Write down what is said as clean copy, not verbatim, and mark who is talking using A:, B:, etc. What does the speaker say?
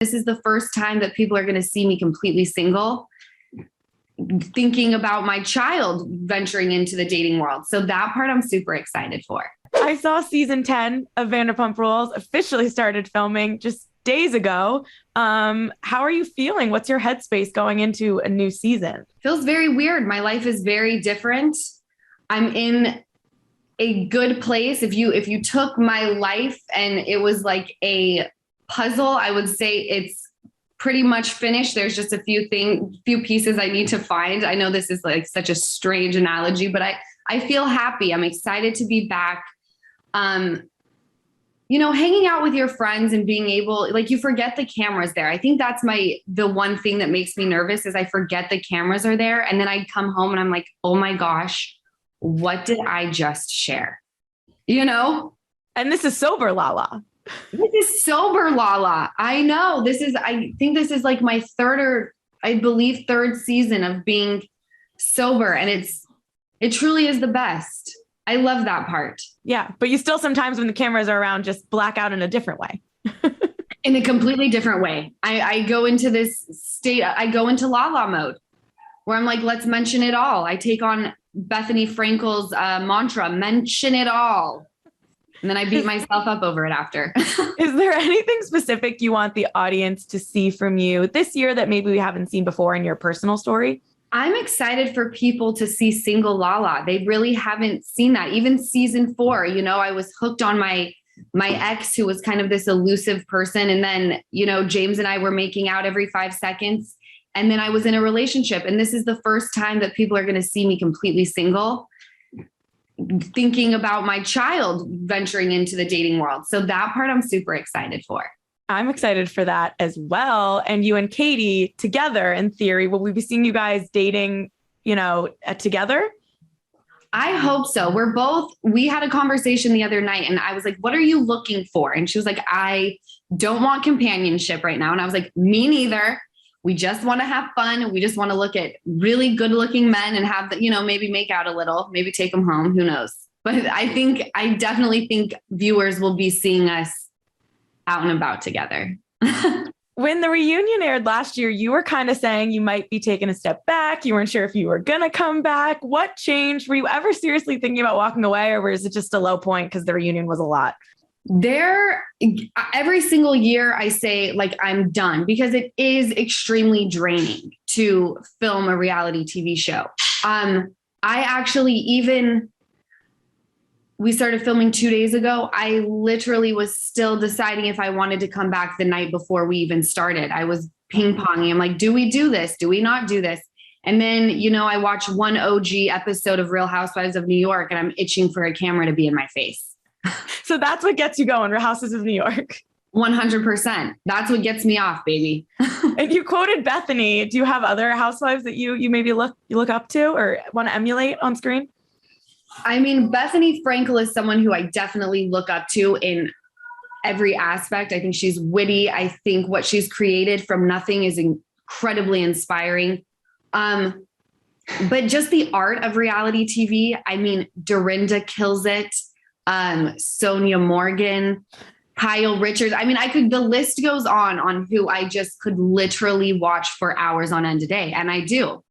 A: This is the first time that people are going to see me completely single, thinking about my child venturing into the dating world. So that part I'm super excited for.
B: I saw season 10 of Vanderpump Rules officially started filming just days ago. How are you feeling? What's your headspace going into a new season?
A: Feels very weird. My life is very different. I'm in a good place. If you took my life and it was like a puzzle, I would say it's pretty much finished. There's just a few pieces I need to find. I know this is like such a strange analogy, but I feel happy. I'm excited to be back. Hanging out with your friends and being able, like, you forget the cameras there. I think that's the one thing that makes me nervous is I forget the cameras are there. And then I come home and I'm like, oh my gosh, what did I just share?
B: And this is sober Lala.
A: This is sober Lala. I know I think this is like my third season of being sober. And it truly is the best. I love that part.
B: Yeah. But you still sometimes when the cameras are around, just black out in a different way.
A: In a completely different way. I go into this state. I go into Lala mode where I'm like, let's mention it all. I take on Bethany Frankel's mantra, mention it all. And then I beat myself up over it after.
B: Is there anything specific you want the audience to see from you this year that maybe we haven't seen before in your personal story?
A: I'm excited for people to see single Lala. They really haven't seen that. Even season 4, I was hooked on my ex who was kind of this elusive person. And then, James and I were making out every 5 seconds. And then I was in a relationship. And this is the first time that people are going to see me completely single, thinking about my child venturing into the dating world. So that part I'm super excited for.
B: I'm excited for that as well. And you and Kody together, in theory, will we be seeing you guys dating, together?
A: I hope so. We had a conversation the other night and I was like, what are you looking for? And she was like, I don't want companionship right now. And I was like, me neither. We just want to have fun. We just want to look at really good looking men and have maybe make out a little, maybe take them home. Who knows? But I definitely think viewers will be seeing us out and about together.
B: When the reunion aired last year, you were kind of saying you might be taking a step back. You weren't sure if you were going to come back. What changed? Were you ever seriously thinking about walking away, or was it just a low point because the reunion was a lot?
A: Every single year I say like I'm done because it is extremely draining to film a reality TV show. We started filming 2 days ago. I literally was still deciding if I wanted to come back the night before we even started. I was ping-ponging. I'm like, do we do this? Do we not do this? And then, I watched one OG episode of Real Housewives of New York and I'm itching for a camera to be in my face.
B: So that's what gets you going, Real Houses of New York.
A: 100%. That's what gets me off, baby.
B: And you quoted Bethany. Do you have other housewives that you maybe look up to or want to emulate on screen?
A: I mean, Bethany Frankel is someone who I definitely look up to in every aspect. I think she's witty. I think what she's created from nothing is incredibly inspiring. But just the art of reality TV. I mean, Dorinda kills it. Sonia Morgan, Kyle Richards. I mean, the list goes on who I just could literally watch for hours on end a day. And I do.